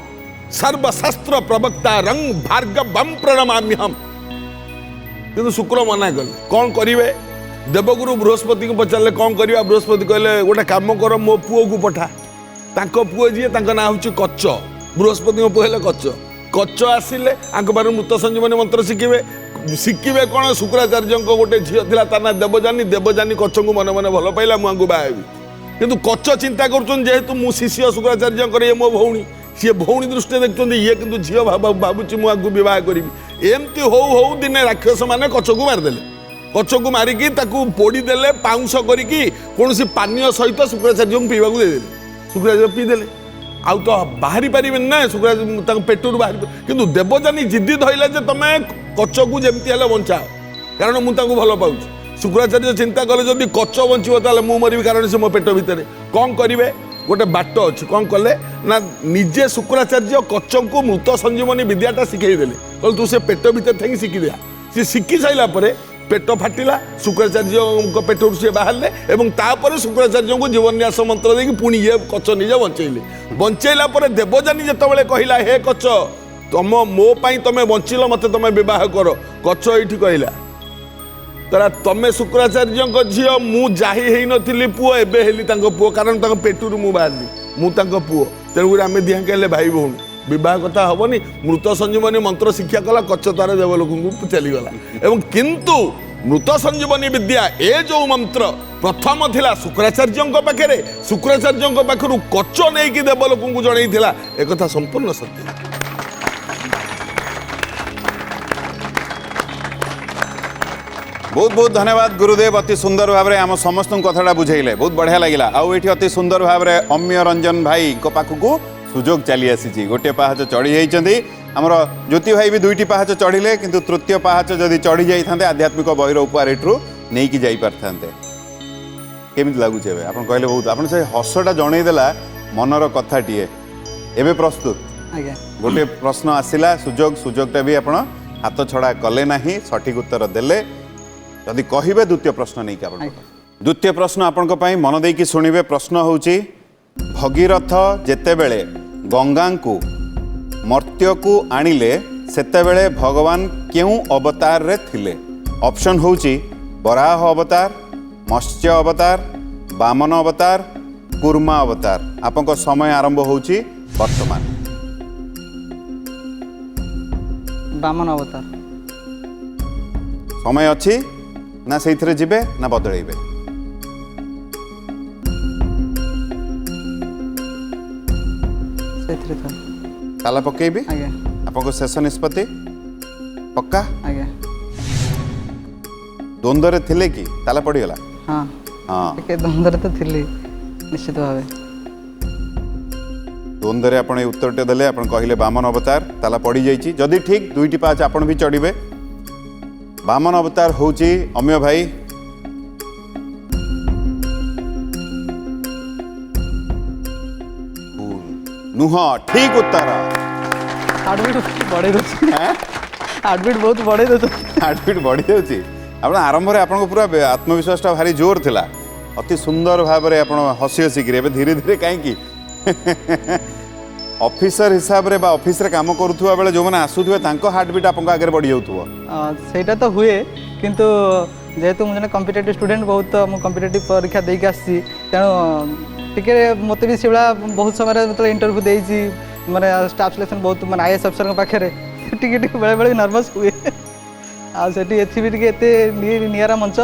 सर्वशास्त्र प्रवक्ता रंग भार्गवम प्रणमाम्यहम किंतु शुक्र मना कले कौन करेंगे देवगुरु बृहस्पति को पचारे कौन करवा बृहस्पति कहले गोटे कम कर मो पुओ को पठा पुओ जी ना हूँ कच्च बृहस्पति पुओ है कच्च कच्च आसिले बारे मृत संजीवनी मंत्र शिखिबे कौन शुक्राचार्य गोटे झील था ना देवजानी देवजानी कच्च को मन मन भल पाइला मुझे बाहबी किंतु कच्च चिंता करूँ मु शिष्य शुक्राचार्य ये मो भौणी सी भौणी दृष्टि देखते ये कि झील भावुची मुझे बहुत करी एमती हो दिने राक्षस मैंने कच्च को मारिदेले कच्च को मारिकी पोड़ीदे पाउंस करके कौन पानीय सहित शुक्राचार्य को पीवा देदेले शुक्राचार्य पीदेले आउ तो बाहरी पारे ना शुक्राचार्य पेटर बाहर किंतु देवजानी जिद्दी धरले तुम कच्च को जमती है बचाओ कारण मुझे भल पाऊँ शुक्राचार्य चिंता कले जब कच्च बचो तो मुझे मरबी कारण से मो पेट भितर कौन करेंगे गोटे बाट अच्छी कौन कले ना निजे शुक्राचार्य कच्च को मृत संजीवनी विद्याटा शिखेदेले कल तू से पेट भीतर थी शिखी दिया सी शिखी सारापर पेट फाटिला शुक्राचार्य पेटर सी बाहर एवं तापर शुक्राचार्य को जीवन्यास मंत्र देकी पुणी ये कच्च निजे बचैले बचैला देवजानी जिते कहला हे कच्च तुम मो पाई तुम बचिल मत तुम बह कर कच्च ये कहला तरा तमें शुक्राचार्य झील मुझे नी पुओ एवं पुओ कारण पेटू मु बाहर मुझे पुओ तेणुक आम दिहां भाई भौणी बह कथा हेनी मृत संजीवनी मंत्र शिक्षा कला कच्च तार देवलोक को चलीगला एवं किंतु मृत संजीवनी विद्या ए जो मंत्र प्रथम थिला शुक्राचार्य पाखे शुक्राचार्य पाखु कच्च नहीं देवलोक को जन एक संपूर्ण सत्य बहुत बहुत धन्यवाद गुरुदेव अति सुंदर भाव में आम समस्त कथा बुझेले बहुत बढ़िया लगिला आउ ये अति सुंदर भाव में अम्य रंजन भाई पाखक सुजोग चली आसी गोटे पाहाच चढ़ी जाइए आमर ज्योति भाई भी दुईटी पाहाच चढ़िले किंतु तृतीय पाहाच जदि चढ़ी जाते आध्यात्मिक बहिर उपहार एठू नहीं कि जाई पारथांते केमिति लागुचे एबे आपण कहले बहुत आपण से हसटा जणैदेला मनर कथाटीए एबे प्रस्तुत आज्ञा गोटे प्रश्न आसिला सुजोगटा भी आपण हाथ छड़ा कले नाही सठिक उत्तर देले जदि कहिबे द्वितीय प्रश्न नहीं कि आपण द्वितीय प्रश्न आपण को पई मन देकी सुनिबे प्रश्न होउची भगीरथ जेतेबेले गंगा को मर्त्य को आनिले सेतेबेले भगवान केउ अवतार रे थिले ऑप्शन होउची वराह अवतार मत्स्य अवतार वामन अवतार कूर्मा अवतार आपन समय आरंभ होउची वर्तमान वामन अवतार समय अच्छी ना से जीवे ना बदलेबे ताला पकेबी आज्ञा आपको शेष निष्पत्ति पक्का आज्ञा द्वंद्व थिले कि ताला पड़गला हाँ हाँ के द्वंद्व तो थिली निश्चित भाव द्वंद्व आप उत्तरटे देले आप कहले वामन अवतार ताला पड़ जाइए जदि ठीक दुईटी पाँच आपण भी चढ़े वामन अवतार होची अम्य भाई नुह ठीक उत्तर हार्टबीट बढ़े दो हार्टबीट बहुत बढ़े दो हार्टबीट बढ़ी जाऊँगी आप आरंभ में आपको पूरा आत्मविश्वास भारी जोर थिला अति सुंदर भाव में आप हसी हसिक धीरे धीरे कहीं ऑफिसर हिसाब रे बा ऑफिस रे काम करूथुवा बेले जो माने आसुथुवे तांको हार्टबीट आपन आगे बढ़ी जाउथुवा सेटा तो हुए किंतु जेहेतु मुझे कॉम्पिटिटिव स्टूडेंट बहुत मु कॉम्पिटिटिव परीक्षा देके आसी तेणु टिके मते भी सेबला बहुत समय मतलब इंटरव्यू देइची माने स्टाफ सिलेक्शन बहुत माने आईएएस अफसर के पाखे टिके टिके बेले बेले नर्वस हुए ଆଉ ସେଠି ଏଥିବି ଟିକେ ଏତେ ନିଆରା ମଞ୍ଚ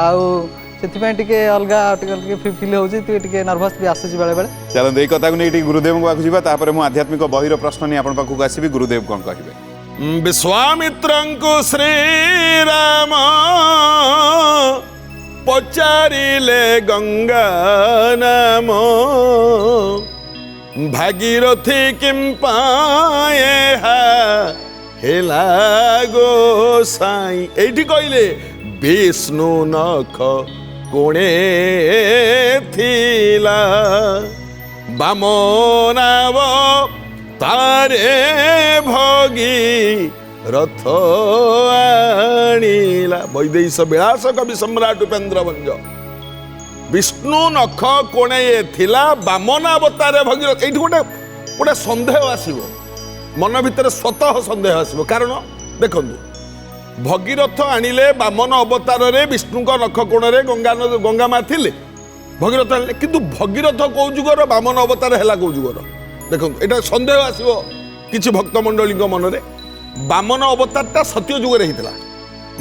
ଆଉ ସେଥିପାଇଁ ଟିକେ ଅଲଗା ଟିକେ ଫିଲ୍ ହେଉଛି ଟିକେ ନର୍ଭସ୍ ବି ଆସୁଛି ବେଳେବେଳେ। ଚାଲନ୍ତୁ ଏଇ କଥାକୁ ନେଇ ଟିକେ ଗୁରୁଦେବଙ୍କ ପାଖକୁ ଯିବା, ତାପରେ ମୁଁ ଆଧ୍ୟାତ୍ମିକ ବହିର ପ୍ରଶ୍ନ ନେଇ ଆପଣଙ୍କ ପାଖକୁ ଆସିବି। ଗୁରୁଦେବ କ'ଣ କହିବେ? ବିଶ୍ୱାମିତ୍ରଙ୍କୁ ଶ୍ରୀରାମ ପଚାରିଲେ ଗଙ୍ଗା ନାମ, ଭାଗୀରଥୀ କିମ୍ପାଏ ହେଲା ଗୋସାଇଁ। ଏଇଠି କହିଲେ ବିଷ୍ଣୁ ନଖ କୋଣେ ଥିଲା, ବାମନାବ ତାରେ ଭଗୀ ରଥ ଆଣିଲା। ବୈଦେଶ ବିଳାସ କବି ସମ୍ରାଟ ଉପେନ୍ଦ୍ର ଭଞ୍ଜ। ବିଷ୍ଣୁ ନଖ କୋଣେ ଥିଲା, ବାମନାବତାରେ ଭଗୀରଥ। ଏଇଠି ଗୋଟେ ସନ୍ଦେହ ଆସିବ ମନ ଭିତରେ, ସ୍ୱତଃ ସନ୍ଦେହ ଆସିବ। କାରଣ ଦେଖନ୍ତୁ, ଭଗୀରଥ ଆଣିଲେ ବାମନ ଅବତାରରେ, ବିଷ୍ଣୁଙ୍କ ନଖ କୋଣରେ ଗଙ୍ଗା ମା ଥିଲେ, ଭଗୀରଥ ଆଣିଲେ। କିନ୍ତୁ ଭଗୀରଥ କୋଉ ଯୁଗର, ବାମନ ଅବତାର ହେଲା କୋଉ ଯୁଗର? ଦେଖନ୍ତୁ ଏଇଟା ସନ୍ଦେହ ଆସିବ କିଛି ଭକ୍ତମଣ୍ଡଳୀଙ୍କ ମନରେ। ବାମନ ଅବତାରଟା ସତ୍ୟ ଯୁଗରେ ହେଇଥିଲା।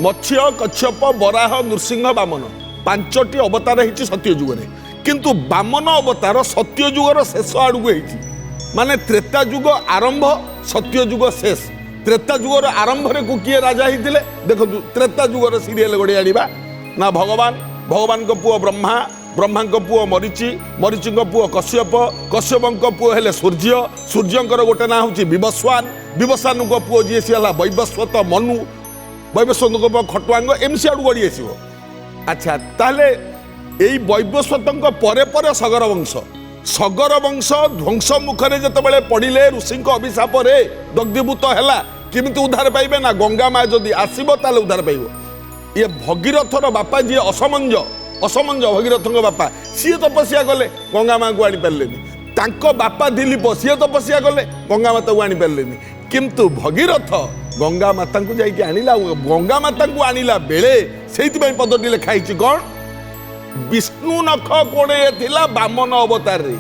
ମତ୍ସ୍ୟ, କଚ୍ଛପ, ବରାହ, ନୃସିଂହ, ବାମନ 5ଟି ଅବତାର ହେଇଛି ସତ୍ୟ ଯୁଗରେ। କିନ୍ତୁ ବାମନ ଅବତାର ସତ୍ୟ ଯୁଗର ଶେଷ ଆଡ଼କୁ ହେଇଛି। ମାନେ ତ୍ରେତା ଯୁଗ ଆରମ୍ଭ, ସତ୍ୟ ଯୁଗ ଶେଷ। ତ୍ରେତା ଯୁଗର ଆରମ୍ଭରେ କିଏ ରାଜା ହେଇଥିଲେ? ଦେଖନ୍ତୁ ତ୍ରେତା ଯୁଗର ସିରିଏଲ ଗୋଟେ ଆଣିବା ନା, ଭଗବାନଙ୍କ ପୁଅ ବ୍ରହ୍ମା, ବ୍ରହ୍ମାଙ୍କ ପୁଅ ମରିଚି, ମରିଚିଙ୍କ ପୁଅ କଶ୍ୟପ, କଶ୍ୟପଙ୍କ ପୁଅ ହେଲେ ସୂର୍ଯ୍ୟ, ସୂର୍ଯ୍ୟଙ୍କର ଗୋଟେ ନାଁ ହେଉଛି ବିବସ୍ୱାନ, ବିବସ୍ୱାନଙ୍କ ପୁଅ ଯିଏ ସିଏ ହେଲା ବୈବସ୍ୱତ ମନୁ, ବୈବସ୍ୱତଙ୍କ ପୁଅ ଖଟୁଆଙ୍ଗ, ଏମିତି ଆଡ଼କୁ ଗଡ଼ି ଆସିବ। ଆଚ୍ଛା, ତାହେଲେ ଏଇ ବୈବସ୍ୱତଙ୍କ ପରେ ପରେ ସଗର ବଂଶ। ସଗର ବଂଶ ଧ୍ୱଂସ ମୁଖରେ ଯେତେବେଳେ ପଡ଼ିଲେ, ଋଷିଙ୍କ ଅଭିଶାପରେ ଦଗ୍ଧୀଭୂତ ହେଲା, କେମିତି ଉଦ୍ଧାର ପାଇବେ? ନା ଗଙ୍ଗା ମା ଯଦି ଆସିବ ତାହେଲେ ଉଦ୍ଧାର ପାଇବ। ଇଏ ଭଗୀରଥର ବାପା ଯିଏ ଅସମଞ୍ଜ ଭଗୀରଥଙ୍କ ବାପା, ସିଏ ତପସ୍ୟା କଲେ, ଗଙ୍ଗା ମାଙ୍କୁ ଆଣିପାରିଲେନି। ତାଙ୍କ ବାପା ଦିଲୀପ, ସିଏ ତପସ୍ୟା କଲେ, ଗଙ୍ଗା ମାତାକୁ ଆଣିପାରିଲେନି। କିନ୍ତୁ ଭଗୀରଥ ଗଙ୍ଗା ମାତାଙ୍କୁ ଯାଇକି ଆଣିଲା। ଗଙ୍ଗା ମାତାଙ୍କୁ ଆଣିଲା ବେଳେ ସେଇଥିପାଇଁ ପଦଟି ଲେଖା ହେଇଛି କ'ଣ? ବିଷ୍ଣୁ ନଖ କୋଣେ ଥିଲା ବାମନ ଅବତାରରେ।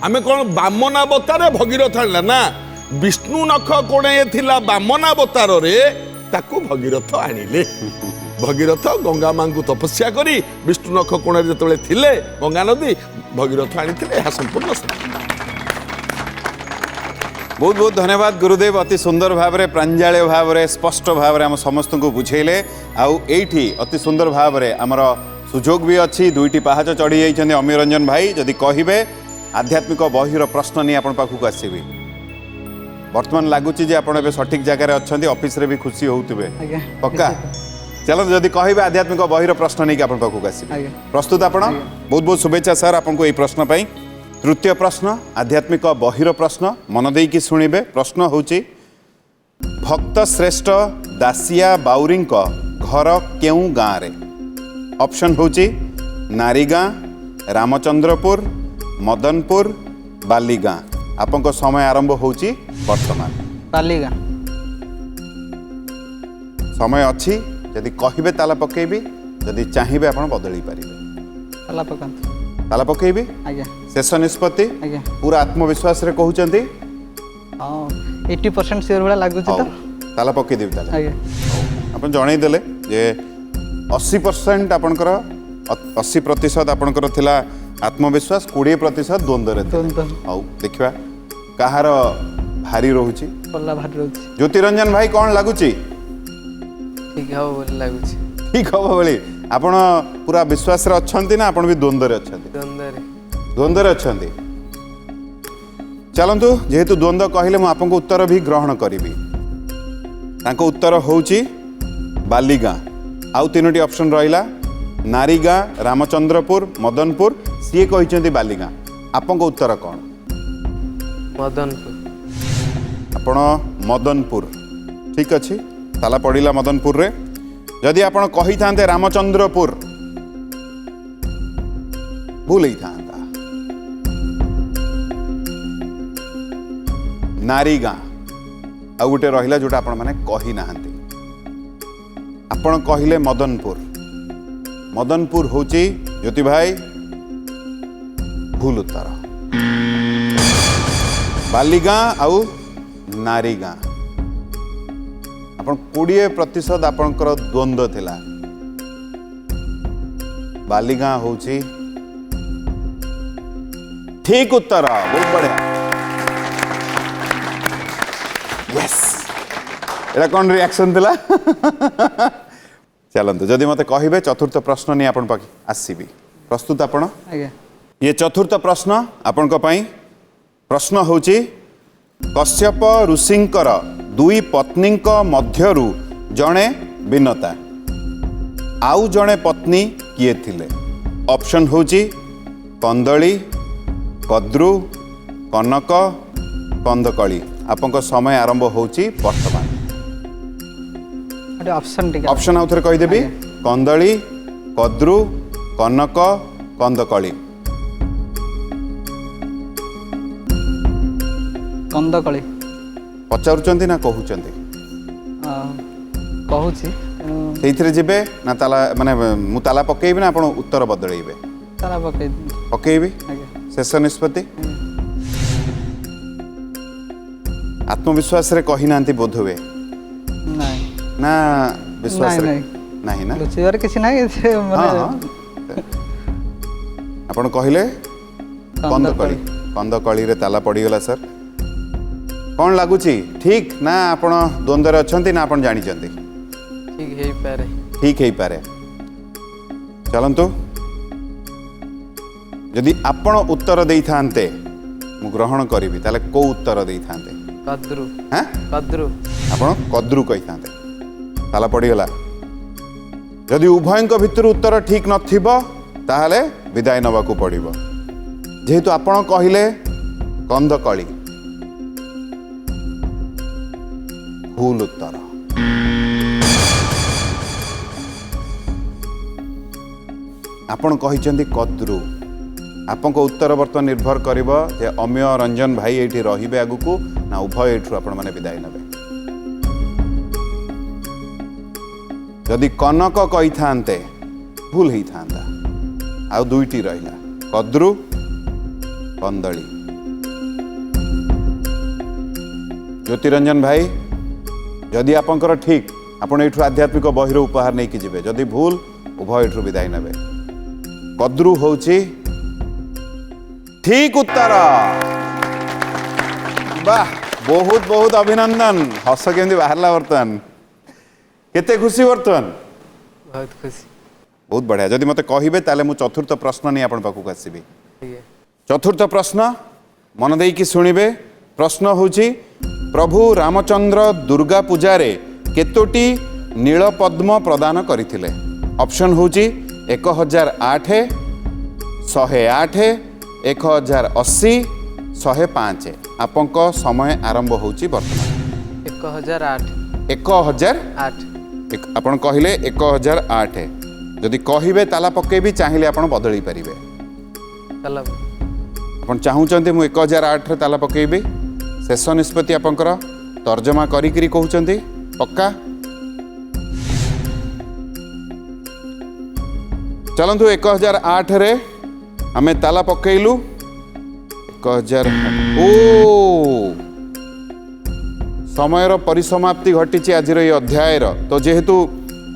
ଆମେ କ'ଣ ବାମନାବତାରେ ଭଗୀରଥ ଆଣିଲା? ନା, ବିଷ୍ଣୁ ନଖ କୋଣେ ଥିଲା ବାମନାବତାରରେ, ତାକୁ ଭଗୀରଥ ଆଣିଲେ। ଭଗୀରଥ ଗଙ୍ଗା ମାଙ୍କୁ ତପସ୍ୟା କରି ବିଷ୍ଣୁ ନଖ କୋଣରେ ଯେତେବେଳେ ଥିଲେ ଗଙ୍ଗା ନଦୀ, ଭଗୀରଥ ଆଣିଥିଲେ। ଏହା ସମ୍ପୂର୍ଣ୍ଣ ସତ୍ୟ। बहुत बहुत धन्यवाद गुरुदेव, अति सुंदर भाव में प्रांजल भाव में स्पष्ट भाव में आम समस्त को बुझेले। आउठी अति सुंदर भाव में आमर सुजोग भी अच्छी, 2टी पहाच चढ़ी जाइए अमीर रंजन भाई। जदि कहे आध्यात्मिक बहिर प्रश्न नहीं आप पाखक आसबि, बर्तमान लगुच आप सठिक जगह अच्छा, ऑफिस रे भी खुशी होते पक्का। चलो जदि कहे आध्यात्मिक बहिर प्रश्न नहीं आप पाखक आसबि, प्रस्तुत आप? बहुत बहुत शुभेच्छा सर आपको ये प्रश्न पाई। तृतीय प्रश्न आध्यात्मिक बहिर प्रश्न, मन देकी शुणिबे। प्रश्न होची, भक्त श्रेष्ठ दासिया बाउरी घर केउ गाँ रे? ऑप्शन होची नारीगाँ, रामचंद्रपुर, मदनपुर, बालीगाँ। आपन समय आरंभ होची वर्तमान। बालीगाँ समय अच्छी, यदि कहिबे ताला पकेबी, यदि चाहिए आप बदल पारे ताला पकांतु। ताला पकेबी? आज्ञा। शेष निष्पत्ति? आज्ञा। पूरा आत्मविश्वास रे कहउचंती? हां 80% श्योर वाला लागुची तो ताला पके देबी ताला। आज्ञा। अपन जणै देले जे 80% आपनकर 80% आपनकर थिला आत्मविश्वास, 20% द्वंद्व रे। आउ देखिबा कहार भारी रहउची? पल्ला भारी रहउची। ज्योतिरंजन भाई कोन लागुची? ठीक हबो बोली लागुची। ठीक हबो बोली आपण पूरा विश्वास रे अछंती ना आपण भी द्वंद्व रे अछंती? द्वंद्व रे अछंती। चलंतु जेहेतु द्वंद्व कहले मु आपनको उत्तर भी ग्रहण करिवि। तांको उत्तर होउची बालीगाँ। आउ 3टी ऑप्शन रहिला नारीगाँ, रामचंद्रपुर, मदनपुर। सीए कहिसेंती बालीगाँ। आपनको उत्तर कोन? मदनपुर। आपण मदनपुर ठीक अच्छी, ताला पड़िला मदनपुर रे। जदि आपण कही थांते रामचंद्रपुर भूल ही थांता। नारीगाँ आ गोटे रहिला जोटा आपण माने कही नाहंती। आपण कहिले मदनपुर। मदनपुर होची ज्योति भाई भूल उत्तर। बालीगाँ आउ नारीगाँ आपण 20% आपणकर द्वंद्व थिला बालीगां होची ठीक उत्तर बहुत बढ़िया यस एटा कौन रिएक्शन थिला चलतु जदि मते कहिबे चतुर्थ प्रश्न नहीं आपण पाखि आसीबी प्रस्तुत आपण ଆଜ୍ଞା ये चतुर्थ प्रश्न आपण को पई प्रश्न होची कश्यप ऋषिंकर दुई पत्नीक मध्यरु जणे विनता आउ जणे पत्नी किए थिले ऑप्शन होची कंदली कद्रु कनक कंदकली आपन समय आरंभ होची वर्तमान ଗୋଟେ ଅପସନ୍ ଟିକେ ऑप्शन आउ थरे कहि देबी कंदली कद्रु कनक कंदकली କନ୍ଦକଳି पचारुचंती ना कहउचंती କହୁଛି ସେଇଥିରେ ଯିବେ ନା ତାଲା ମାନେ ମୁଁ ତାଲା ପକେଇବି ନା ଆପଣ ଉତ୍ତର ବଦଳେଇବେ ତାରା ପକେଇ ପକେଇବି ଆଜ୍ଞା ଶେଷ ନିଷ୍ପତ୍ତି ଆତ୍ମବିଶ୍ୱାସରେ କହିନାହାନ୍ତି ବୋଧ ହୁଏ ନାଇଁ ନା ବିଶ୍ୱାସରେ ନାଇଁ, ନାହିଁ ନା ଲୁଚିବାର କିଛି ନାହିଁ ସେ ହଁ ମାନେ ହଁ ଆପଣ କହିଲେ କନ୍ଦକଳି କନ୍ଦକଳିରେ ତାଲା ପଡ଼ିଗଲା ସାର୍ କ'ଣ ଲାଗୁଛି ଠିକ୍ ନା ଆପଣ ଦ୍ୱନ୍ଦ୍ୱରେ ଅଛନ୍ତି ନା ଆପଣ ଜାଣିଛନ୍ତି ଠିକ୍ ହେଇପାରେ ଠିକ୍ ହେଇପାରେ ଚାଲନ୍ତୁ ଯଦି ଆପଣ ଉତ୍ତର ଦେଇଥାନ୍ତେ ମୁଁ ଗ୍ରହଣ କରିବି ତାହେଲେ କୋଉ ଉତ୍ତର ଦେଇଥାନ୍ତେ କଦ୍ରୁ ହାଁ କଦ୍ରୁ ଆପଣ କଦ୍ରୁ କହିଥାନ୍ତେ ତାଲା ପଡ଼ିଗଲା ଯଦି ଉଭୟଙ୍କ ଭିତରୁ ଉତ୍ତର ଠିକ୍ ନଥିବ ତାହେଲେ ବିଦାୟ ନେବାକୁ ପଡ଼ିବ ଯେହେତୁ ଆପଣ କହିଲେ କନ୍ଦକଳି ଭୁଲ ଉତ୍ତର ଆପଣ କହିଛନ୍ତି କଦ୍ରୁ ଆପଣଙ୍କ ଉତ୍ତର ବର୍ତ୍ତମାନ ନିର୍ଭର କରିବ ଯେ ଅମୀୟ ରଞ୍ଜନ ଭାଇ ଏଇଠି ରହିବେ ଆଗକୁ ନା ଉଭୟ ଏଇଠୁ ଆପଣମାନେ ବିଦାୟ ନେବେ ଯଦି କନକ କହିଥାନ୍ତେ ଭୁଲ ହେଇଥାନ୍ତା ଆଉ ଦୁଇଟି ରହିଲା କଦ୍ରୁ କନ୍ଦଳି ଜ୍ୟୋତିରଞ୍ଜନ ଭାଇ ଯଦି ଆପଣଙ୍କର ଠିକ୍ ଆପଣ ଏଇଠୁ ଆଧ୍ୟାତ୍ମିକ ବହିର ଉପହାର ନେଇକି ଯିବେ ଯଦି ଭୁଲ ଉଭୟ ଏଇଠୁ ବିଦାୟ ନେବେ କଦ୍ରୁ ହଉଛି ଠିକ୍ ଉତ୍ତର ବାଃ ବହୁତ ବହୁତ ଅଭିନନ୍ଦନ ହସ କେମିତି ବାହାରିଲା ବର୍ତ୍ତମାନ କେତେ ଖୁସି ବର୍ତ୍ତମାନ ବହୁତ ଖୁସି ବହୁତ ବଢ଼ିଆ ଯଦି ମୋତେ କହିବେ ତାହେଲେ ମୁଁ ଚତୁର୍ଥ ପ୍ରଶ୍ନ ନେଇ ଆପଣ ପାଖକୁ ଆସିବି ଆଜ୍ଞା ଚତୁର୍ଥ ପ୍ରଶ୍ନ ମନ ଦେଇକି ଶୁଣିବେ ପ୍ରଶ୍ନ ହେଉଛି ପ୍ରଭୁ ରାମଚନ୍ଦ୍ର ଦୁର୍ଗା ପୂଜାରେ କେତୋଟି ନୀଳପଦ୍ମ ପ୍ରଦାନ କରିଥିଲେ ଅପସନ୍ ହେଉଛି 1008 108 1080 105 ଆପଣଙ୍କ ସମୟ ଆରମ୍ଭ ହେଉଛି ବର୍ତ୍ତମାନ 1008 1000 ଆପଣ କହିଲେ 1008 ଯଦି କହିବେ ତାଲା ପକେଇବି ଚାହିଁଲେ ଆପଣ ବଦଳେଇ ପାରିବେ ତାଲା ଆପଣ ଚାହୁଁଛନ୍ତି ମୁଁ 1008ରେ ତାଲା ପକେଇବି ଶେଷ ନିଷ୍ପତ୍ତି ଆପଣଙ୍କର ତର୍ଜମା କରିକିରି କହୁଛନ୍ତି ପକ୍କା ଚାଲନ୍ତୁ 1008ରେ ଆମେ ତାଲା ପକେଇଲୁ 1000 ଓ ସମୟର ପରିସମାପ୍ତି ଘଟିଛି ଆଜିର এই ଅଧ୍ୟାୟର ତ ଯେହେତୁ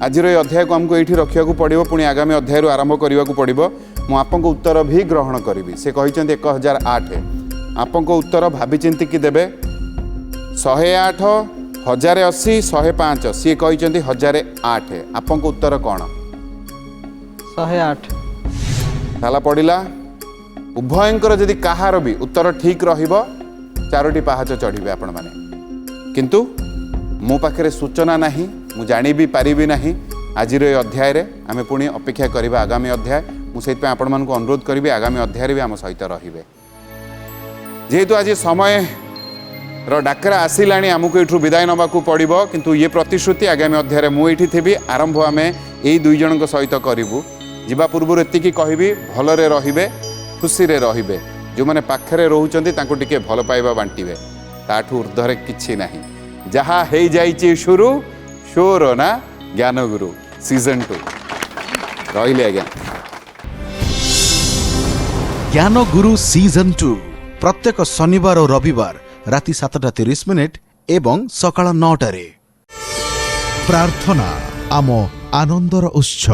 ଆଜିର এই ଅଧ୍ୟାୟକୁ ଆମକୁ ଏଇଠି ରଖିବାକୁ ପଡ଼ିବ ପୁଣି ଆଗାମୀ ଅଧ୍ୟାୟରୁ ଆରମ୍ଭ କରିବାକୁ ପଡ଼ିବ ମୁଁ ଆପଣଙ୍କ ଉତ୍ତର ବି ଗ୍ରହଣ କରିବି ସେ କହିଛନ୍ତି 1008 ଆପଣଙ୍କ ଉତ୍ତର ଭାବି ଚିନ୍ତିକି ଦେବେ 108 1080 105 ସିଏ କହିଛନ୍ତି 1008 ଆପଣଙ୍କ ଉତ୍ତର କ'ଣ 108 ତାଲା ପଡ଼ିଲା ଉଭୟଙ୍କର ଯଦି କାହାର ବି ଉତ୍ତର ଠିକ୍ ରହିବ 4ଟି ପାହାଚ ଚଢ଼ିବେ ଆପଣମାନେ କିନ୍ତୁ ମୋ ପାଖରେ ସୂଚନା ନାହିଁ ମୁଁ ଜାଣିବି ପାରିବି ନାହିଁ ଆଜିର ଏ ଅଧ୍ୟାୟରେ ଆମେ ପୁଣି ଅପେକ୍ଷା କରିବା ଆଗାମୀ ଅଧ୍ୟାୟ ମୁଁ ସେଇଥିପାଇଁ ଆପଣମାନଙ୍କୁ ଅନୁରୋଧ କରିବି ଆଗାମୀ ଅଧ୍ୟାୟରେ ବି ଆମ ସହିତ ରହିବେ ଯେହେତୁ ଆଜି ସମୟର ଡାକରା ଆସିଲାଣି ଆମକୁ ଏଠୁ ବିଦାୟ ନେବାକୁ ପଡ଼ିବ କିନ୍ତୁ ଇଏ ପ୍ରତିଶ୍ରୁତି ଆଗାମୀ ଅଧ୍ୟାୟରେ ମୁଁ ଏଇଠି ଥିବି ଆରମ୍ଭ ଆମେ ଏଇ ଦୁଇ ଜଣଙ୍କ ସହିତ କରିବୁ ଯିବା ପୂର୍ବରୁ ଏତିକି କହିବି ଭଲରେ ରହିବେ ଖୁସିରେ ରହିବେ ଯେଉଁମାନେ ପାଖରେ ରହୁଛନ୍ତି ତାଙ୍କୁ ଟିକେ ଭଲ ପାଇବା ବାଣ୍ଟିବେ ତାଠୁ ଉର୍ଦ୍ଧ୍ୱରେ କିଛି ନାହିଁ ଯାହା ହେଇଯାଇଛି शुरू शोर ना ज्ञानगुरु सीजन 2 ରହିଲେ ଆଜ୍ଞା ज्ञानगुरु सीजन 2 प्रत्येक शनिवार और रविवार राति 7:30 एवं सकाळ 9टारे। प्रार्थना आम आनंदर उत्स।